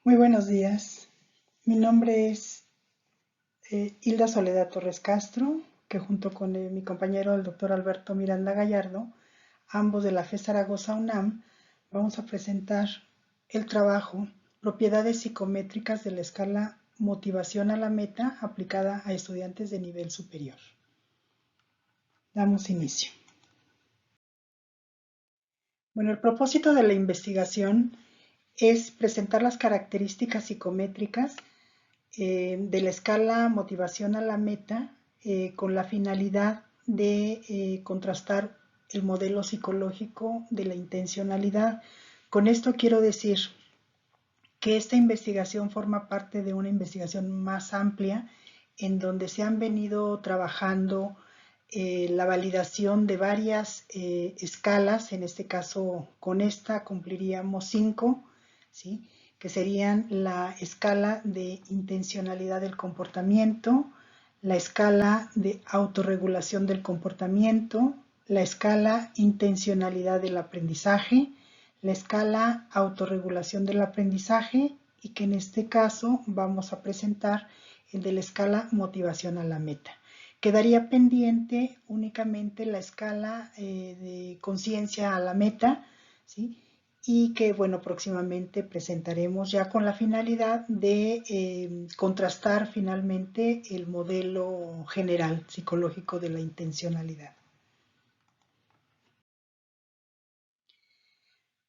Muy buenos días. Mi nombre es Hilda Soledad Torres Castro, que junto con mi compañero el doctor Alberto Miranda Gallardo, ambos de la FE Zaragoza UNAM, vamos a presentar el trabajo Propiedades psicométricas de la escala Motivación a la Meta aplicada a estudiantes de nivel superior. Damos inicio. Bueno, el propósito de la investigación es presentar las características psicométricas de la escala motivación a la meta con la finalidad de contrastar el modelo psicológico de la intencionalidad. Con esto quiero decir que esta investigación forma parte de una investigación más amplia en donde se han venido trabajando la validación de varias escalas, en este caso con esta cumpliríamos 5, ¿sí? Que serían la escala de intencionalidad del comportamiento, la escala de autorregulación del comportamiento, la escala intencionalidad del aprendizaje, la escala autorregulación del aprendizaje y que en este caso vamos a presentar el de la escala motivación a la meta. Quedaría pendiente únicamente la escala de conciencia a la meta, ¿sí? Y que, bueno, próximamente presentaremos ya con la finalidad de contrastar finalmente el modelo general psicológico de la intencionalidad.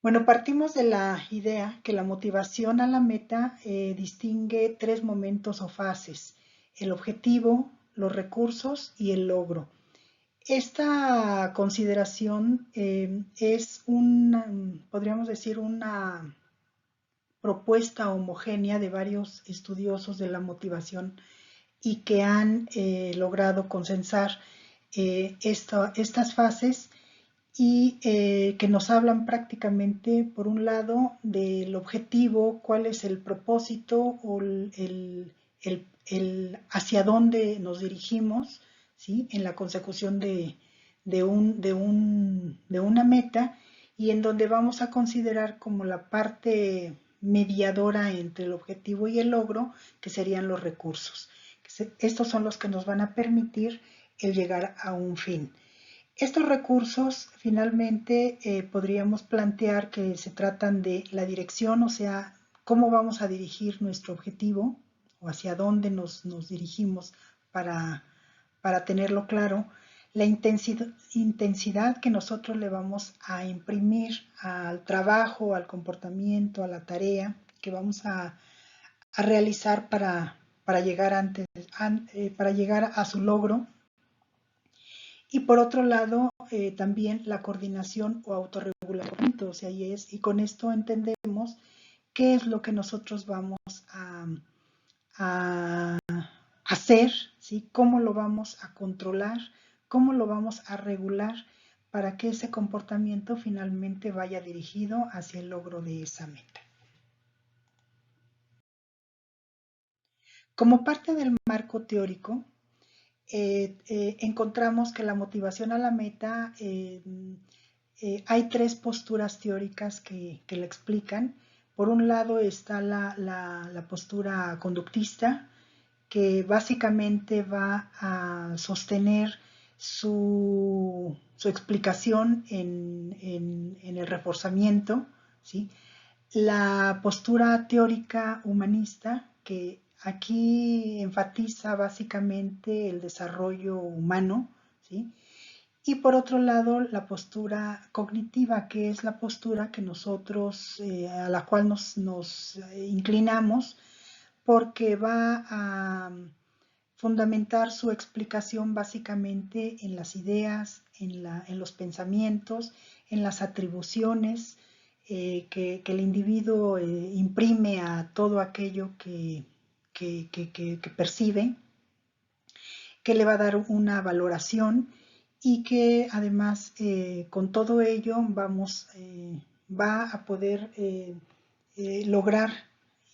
Bueno, partimos de la idea que la motivación a la meta distingue 3 momentos o fases: el objetivo, los recursos y el logro. Esta consideración es una, podríamos decir, una propuesta homogénea de varios estudiosos de la motivación y que han logrado consensar estas fases y que nos hablan prácticamente, por un lado, del objetivo, cuál es el propósito o hacia dónde nos dirigimos, ¿sí? En la consecución de una meta, y en donde vamos a considerar como la parte mediadora entre el objetivo y el logro, que serían los recursos. Estos son los que nos van a permitir el llegar a un fin. Estos recursos finalmente podríamos plantear que se tratan de la dirección, o sea, cómo vamos a dirigir nuestro objetivo o hacia dónde nos dirigimos para tenerlo claro, la intensidad que nosotros le vamos a imprimir al trabajo, al comportamiento, a la tarea que vamos a realizar para llegar a su logro. Y por otro lado, también la coordinación o autorregulación, o sea, y con esto entendemos qué es lo que nosotros vamos a hacer, ¿sí? Cómo lo vamos a controlar, cómo lo vamos a regular para que ese comportamiento finalmente vaya dirigido hacia el logro de esa meta. Como parte del marco teórico, encontramos que la motivación a la meta, hay 3 posturas teóricas que la explican. Por un lado está la postura conductista, que básicamente va a sostener su explicación en el reforzamiento, ¿sí? La postura teórica humanista, que aquí enfatiza básicamente el desarrollo humano, ¿sí? Y por otro lado, la postura cognitiva, que es la postura que nosotros, a la cual nos inclinamos, porque va a fundamentar su explicación básicamente en las ideas, en los pensamientos, en las atribuciones que el individuo imprime a todo aquello que percibe, que le va a dar una valoración y que además con todo ello va a poder lograr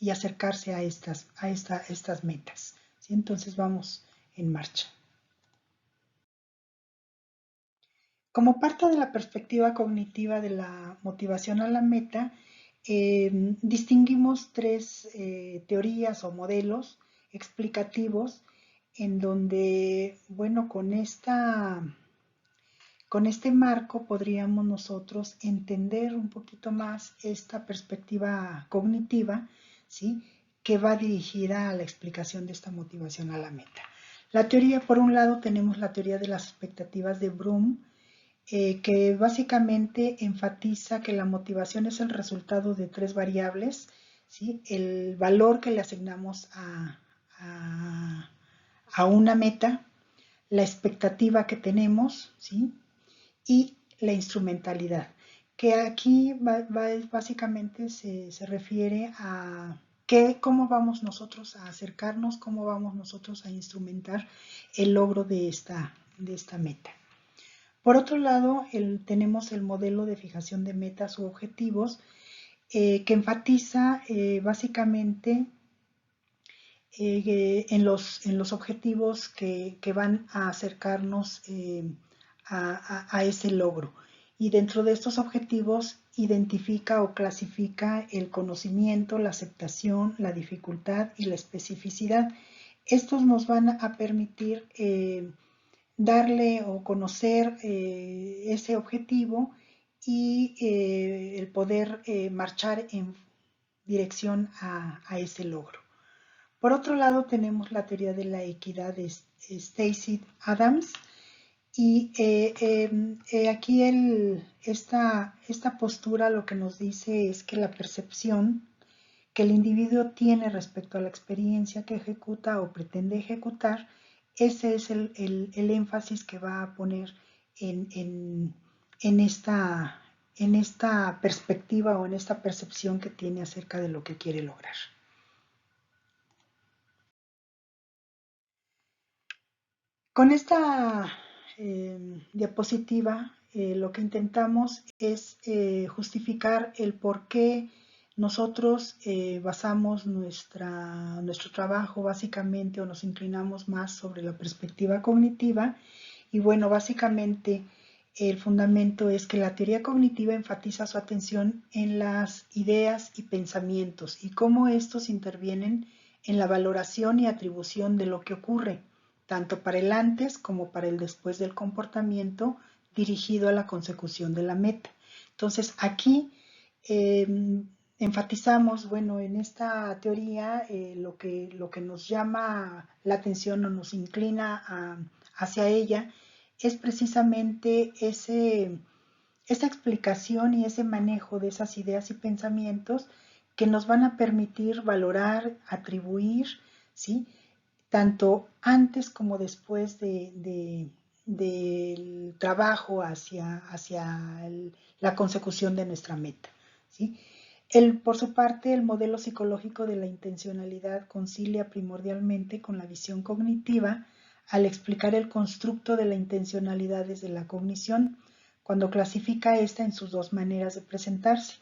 y acercarse a estas metas. ¿Sí? Entonces vamos en marcha. Como parte de la perspectiva cognitiva de la motivación a la meta, distinguimos tres teorías o modelos explicativos en donde, bueno, con este marco podríamos nosotros entender un poquito más esta perspectiva cognitiva, ¿sí? Que va dirigida a la explicación de esta motivación a la meta. La teoría, por un lado, tenemos la teoría de las expectativas de Bloom, que básicamente enfatiza que la motivación es el resultado de tres variables, ¿sí? El valor que le asignamos a una meta, la expectativa que tenemos, ¿sí? Y la instrumentalidad, que aquí básicamente se refiere a cómo vamos nosotros a acercarnos, cómo vamos nosotros a instrumentar el logro de esta meta. Por otro lado, tenemos el modelo de fijación de metas u objetivos, que enfatiza básicamente en los objetivos que van a acercarnos a ese logro. Y dentro de estos objetivos identifica o clasifica el conocimiento, la aceptación, la dificultad y la especificidad. Estos nos van a permitir darle o conocer ese objetivo y el poder marchar en dirección a ese logro. Por otro lado, tenemos la teoría de la equidad de Stacy Adams, y aquí esta postura lo que nos dice es que la percepción que el individuo tiene respecto a la experiencia que ejecuta o pretende ejecutar, ese es el énfasis que va a poner en esta perspectiva o en esta percepción que tiene acerca de lo que quiere lograr. Con esta diapositiva lo que intentamos es justificar el por qué nosotros basamos nuestro trabajo básicamente o nos inclinamos más sobre la perspectiva cognitiva. Y bueno, básicamente el fundamento es que la teoría cognitiva enfatiza su atención en las ideas y pensamientos y cómo estos intervienen en la valoración y atribución de lo que ocurre, tanto para el antes como para el después del comportamiento dirigido a la consecución de la meta. Entonces, aquí enfatizamos, bueno, en esta teoría lo que nos llama la atención o nos inclina hacia ella es precisamente esa explicación y ese manejo de esas ideas y pensamientos que nos van a permitir valorar, atribuir, ¿sí? Tanto antes como después del trabajo hacia la consecución de nuestra meta, ¿sí? Por su parte, el modelo psicológico de la intencionalidad concilia primordialmente con la visión cognitiva al explicar el constructo de la intencionalidad desde la cognición, cuando clasifica esta en sus dos maneras de presentarse,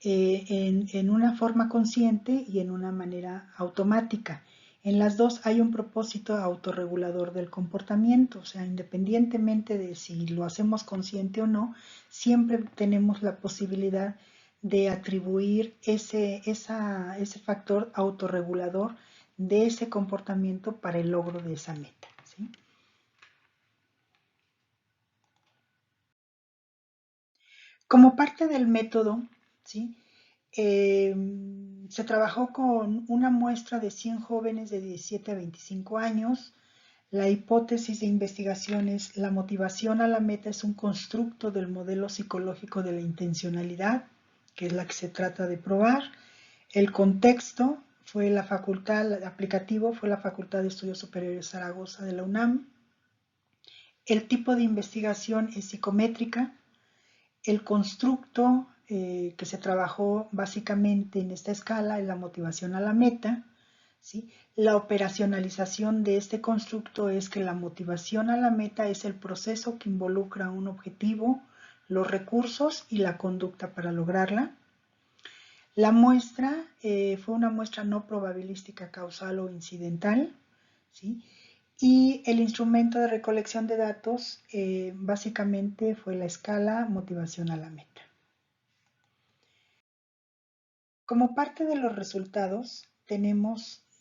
en una forma consciente y en una manera automática. En las dos hay un propósito autorregulador del comportamiento, o sea, independientemente de si lo hacemos consciente o no, siempre tenemos la posibilidad de atribuir ese factor autorregulador de ese comportamiento para el logro de esa meta, ¿sí? Como parte del método, ¿sí? Se trabajó con una muestra de 100 jóvenes de 17 a 25 años. La hipótesis de investigación es: la motivación a la meta es un constructo del modelo psicológico de la intencionalidad, que es la que se trata de probar. El contexto fue el aplicativo fue la Facultad de Estudios Superiores Zaragoza de la UNAM. El tipo de investigación es psicométrica. El constructo que se trabajó básicamente en esta escala es la motivación a la meta, ¿sí? La operacionalización de este constructo es que la motivación a la meta es el proceso que involucra un objetivo, los recursos y la conducta para lograrla. La muestra fue una muestra no probabilística causal o incidental, ¿sí? Y el instrumento de recolección de datos básicamente fue la escala motivación a la meta. Como parte de los resultados,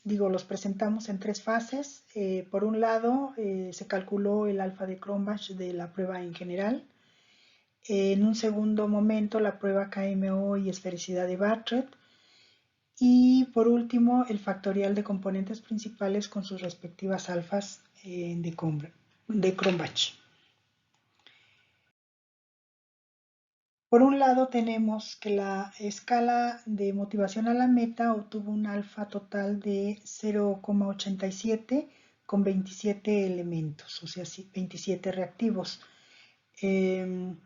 los presentamos en tres fases. Por un lado, se calculó el alfa de Cronbach de la prueba en general. En un segundo momento, la prueba KMO y esfericidad de Bartlett. Y por último, el factorial de componentes principales con sus respectivas alfas de Cronbach. Por un lado tenemos que la escala de motivación a la meta obtuvo un alfa total de 0,87 con 27 elementos, o sea, 27 reactivos. En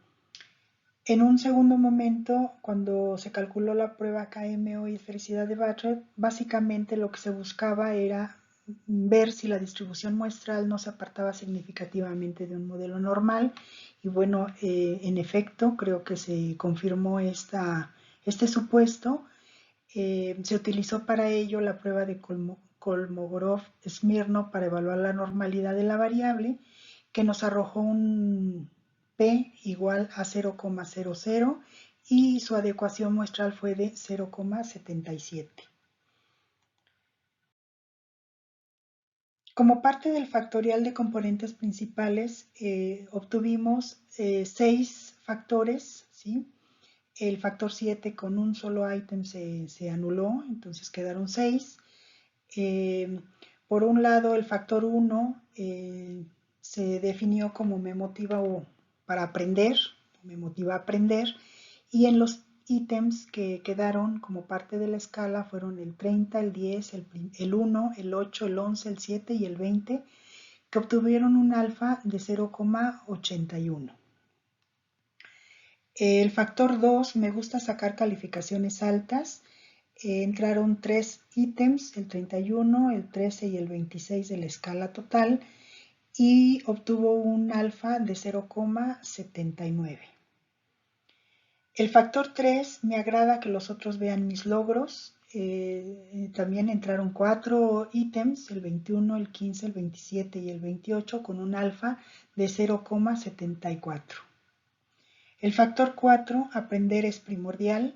un segundo momento, cuando se calculó la prueba KMO y esfericidad de Bartlett, básicamente lo que se buscaba era ver si la distribución muestral no se apartaba significativamente de un modelo normal. Y bueno, en efecto, creo que se confirmó este supuesto. Se utilizó para ello la prueba de Kolmogorov-Smirnov para evaluar la normalidad de la variable, que nos arrojó un P igual a 0,00 y su adecuación muestral fue de 0,77. Como parte del factorial de componentes principales, obtuvimos 6 factores, ¿sí? El factor 7 con un solo ítem se anuló, entonces quedaron 6. Por un lado, el factor 1 se definió como me motiva para aprender, me motiva a aprender, y en los ítems que quedaron como parte de la escala fueron el 30, el 10, el 1, el 8, el 11, el 7 y el 20, que obtuvieron un alfa de 0,81. El factor 2, me gusta sacar calificaciones altas. Entraron 3 ítems, el 31, el 13 y el 26 de la escala total, y obtuvo un alfa de 0,79. El factor 3, me agrada que los otros vean mis logros. También entraron 4 ítems, el 21, el 15, el 27 y el 28, con un alfa de 0,74. El factor 4, aprender es primordial.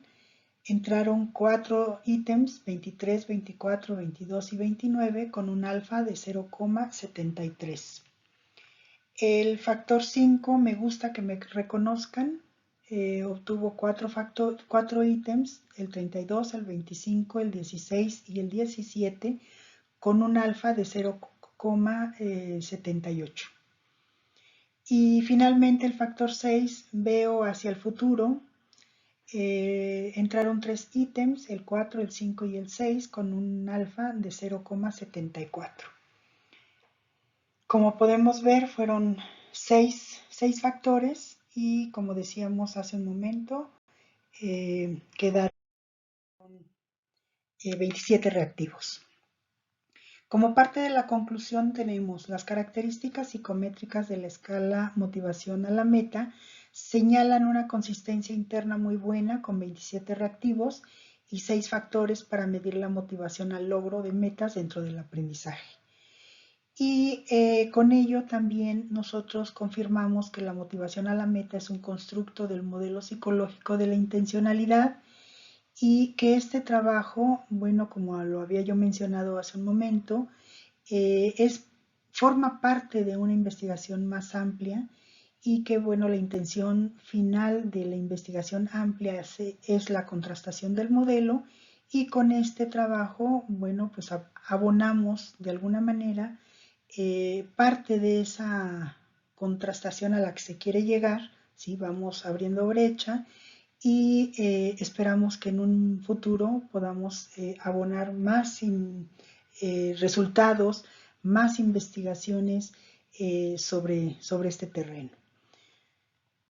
Entraron 4 ítems, 23, 24, 22 y 29, con un alfa de 0,73. El factor 5, me gusta que me reconozcan. Obtuvo 4 ítems, el 32, el 25, el 16 y el 17, con un alfa de 0,78. Y finalmente el factor 6, veo hacia el futuro. Entraron 3 ítems, el 4, el 5 y el 6, con un alfa de 0,74. Como podemos ver, fueron 6 factores y, como decíamos hace un momento, quedaron 27 reactivos. Como parte de la conclusión tenemos las características psicométricas de la escala motivación a la meta, señalan una consistencia interna muy buena con 27 reactivos y 6 factores para medir la motivación al logro de metas dentro del aprendizaje. Y con ello también nosotros confirmamos que la motivación a la meta es un constructo del modelo psicológico de la intencionalidad y que este trabajo, bueno, como lo había yo mencionado hace un momento, forma parte de una investigación más amplia y que, bueno, la intención final de la investigación amplia es la contrastación del modelo, y con este trabajo, bueno, pues abonamos de alguna manera parte de esa contrastación a la que se quiere llegar, ¿sí? Vamos abriendo brecha y esperamos que en un futuro podamos abonar más resultados, más investigaciones sobre este terreno.